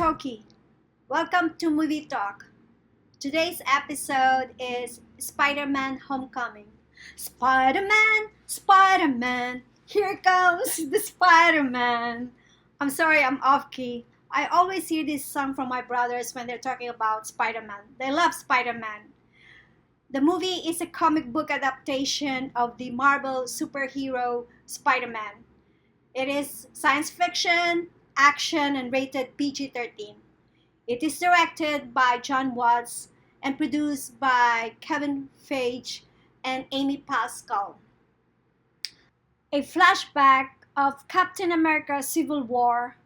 Toki. Welcome to Movie Talk. Today's episode is Spider Man Homecoming. Spider Man, Spider Man, here comes the Spider Man. I'm sorry, I'm off key. I always hear this song from my brothers when they're talking about Spider Man. They love Spider Man. The movie is a comic book adaptation of the Marvel superhero Spider Man. It is science fiction, action, and rated PG-13. It is directed by John Watts and produced by Kevin Feige and Amy Pascal. A flashback of Captain America Civil War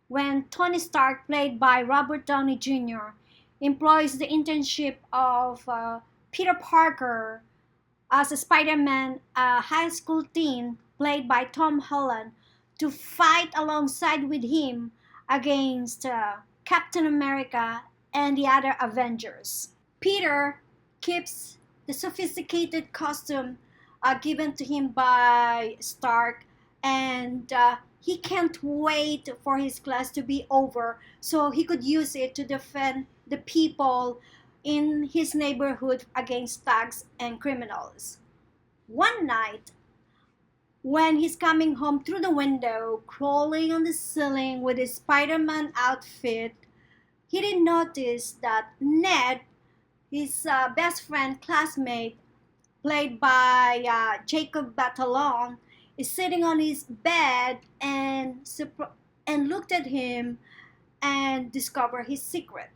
when Tony Stark, played by Robert Downey Jr., employs the internship of Peter Parker as a Spider-Man, a high school teen played by Tom Holland, to fight alongside with him against Captain America and the other Avengers. Peter keeps the sophisticated costume given to him by Stark, and he can't wait for his class to be over so he could use it to defend the people in his neighborhood against thugs and criminals. One night, when he's coming home through the window, crawling on the ceiling with his Spider Man outfit, he didn't notice that Ned, his best friend, classmate, played by Jacob Batalon, is sitting on his bed and looked at him and discovered his secret.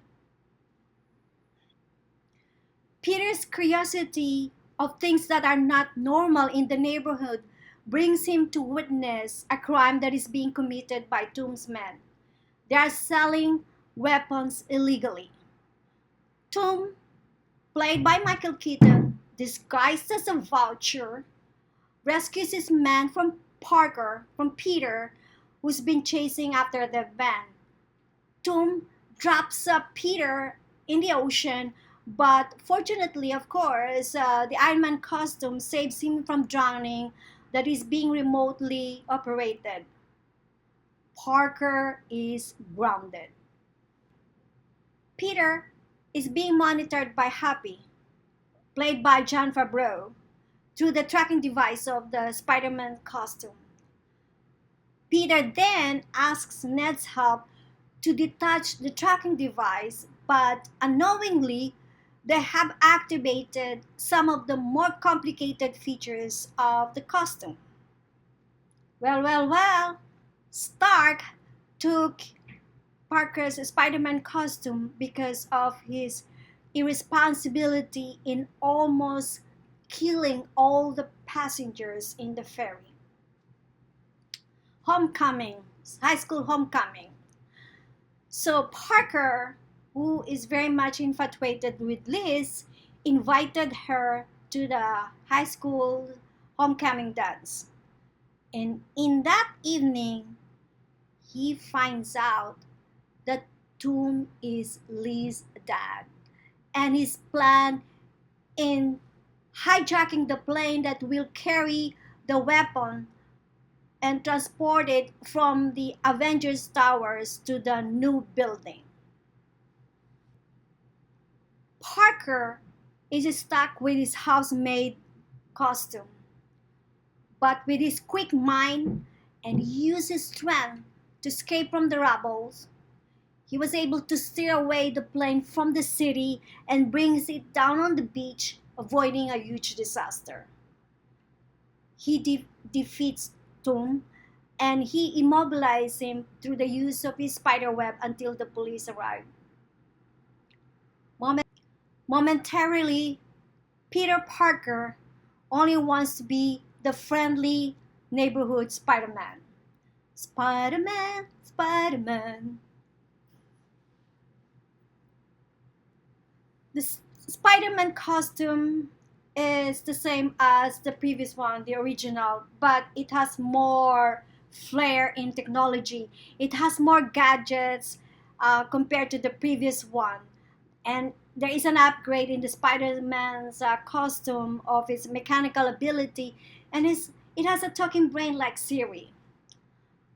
Peter's curiosity of things that are not normal in the neighborhood brings him to witness a crime that is being committed by Tomb's men. They are selling weapons illegally. Tomb, played by Michael Keaton, disguised as a vulture, rescues his man from Peter, who's been chasing after the van. Tomb drops Peter in the ocean, but fortunately, of course, the Iron Man costume saves him from drowning that is being remotely operated. Parker is grounded. Peter is being monitored by Happy, played by Jon Favreau, through the tracking device of the Spider-Man costume. Peter then asks Ned's help to detach the tracking device, but unknowingly, they have activated some of the more complicated features of the costume. Well, Stark took Parker's Spider-Man costume because of his irresponsibility in almost killing all the passengers in the ferry. Homecoming, high school homecoming. So Parker, who is very much infatuated with Liz, invited her to the high school homecoming dance. And in that evening, he finds out that Tomb is Liz's dad. And his plan in hijacking the plane that will carry the weapon and transport it from the Avengers Towers to the new building. Parker is stuck with his housemaid costume, but with his quick mind and uses strength to escape from the rebels, he was able to steer away the plane from the city and brings it down on the beach, avoiding a huge disaster. He defeats Tomb and he immobilizes him through the use of his spider web until the police arrive. Momentarily, Peter Parker only wants to be the friendly neighborhood Spider-Man. Spider-Man, Spider-Man. The Spider-Man costume is the same as the previous one, the original, but it has more flair in technology. It has more gadgets compared to the previous one. And there is an upgrade in the Spider-Man's costume of his mechanical ability, and it has a talking brain like Siri.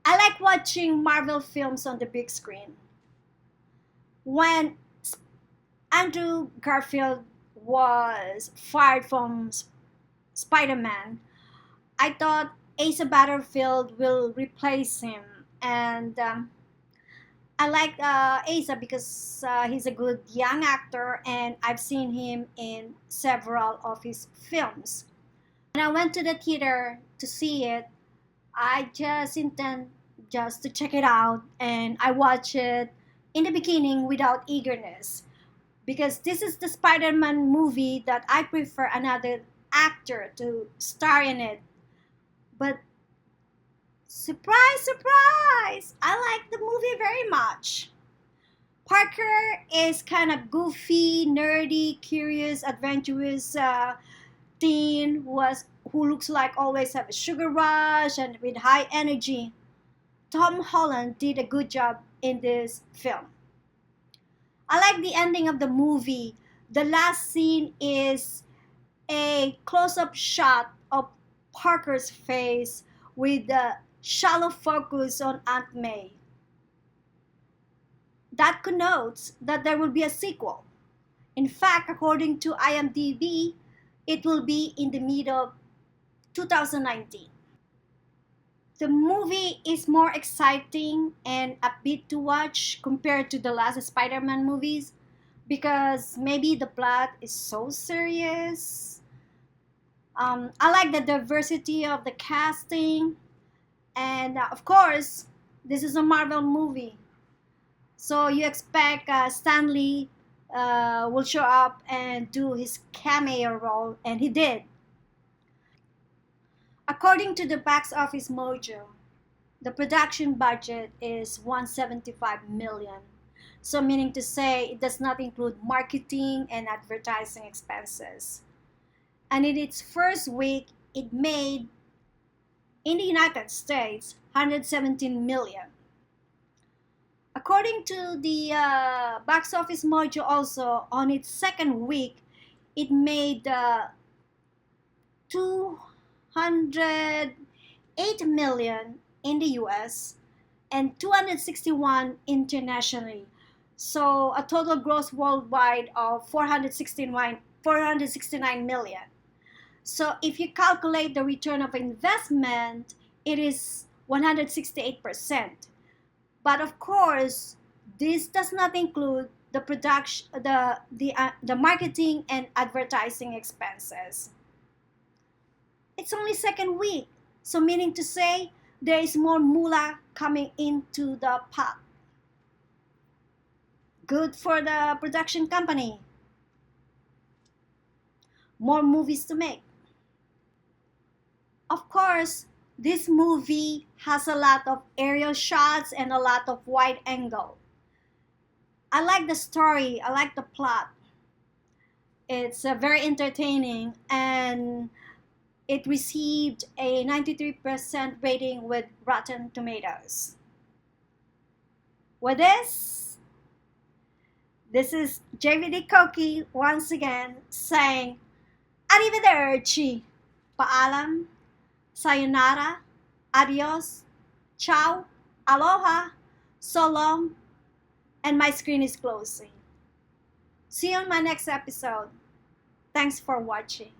I like watching Marvel films on the big screen. when Andrew Garfield was fired from Spider-Man, I thought Asa Butterfield will replace him, and I like Asa because he's a good young actor, and I've seen him in several of his films. When I went to the theater to see it, I just intend just to check it out, and I watch it in the beginning without eagerness because this is the Spider-Man movie that I prefer another actor to star in it. But surprise, surprise! I like the movie very much. Parker is kind of goofy, nerdy, curious, adventurous teen who looks like always have a sugar rush and with high energy. Tom Holland did a good job in this film. I like the ending of the movie. The last scene is a close-up shot of Parker's face with a shallow focus on Aunt May. That connotes that there will be a sequel. In fact, according to IMDb, it will be in the mid of 2019. The movie is more exciting and upbeat to watch compared to the last Spider-Man movies because maybe the plot is so serious. I like the diversity of the casting, and of course, this is a Marvel movie, so you expect Stan Lee will show up and do his cameo role, and he did. According to the Box Office Mojo, the production budget is 175 million. So meaning to say it does not include marketing and advertising expenses. And in its first week, it made in the United States 117 million. According to the Box Office Mojo also, on its second week, it made 208 million in the US and 261 internationally. So a total gross worldwide of 469 million. So if you calculate the return of investment, it is 168%. But of course, this does not include the production, the marketing and advertising expenses. It's only second week, so meaning to say there is more moolah coming into the pot. Good for the production company. More movies to make. Of course, this movie has a lot of aerial shots and a lot of wide angle. I like the story, I like the plot. It's very entertaining, and it received a 93% rating with Rotten Tomatoes. With this is JVD Koki once again saying Arrivederci, paalam, sayonara, adios, ciao, aloha, so long, and my screen is closing. See you on my next episode. Thanks for watching.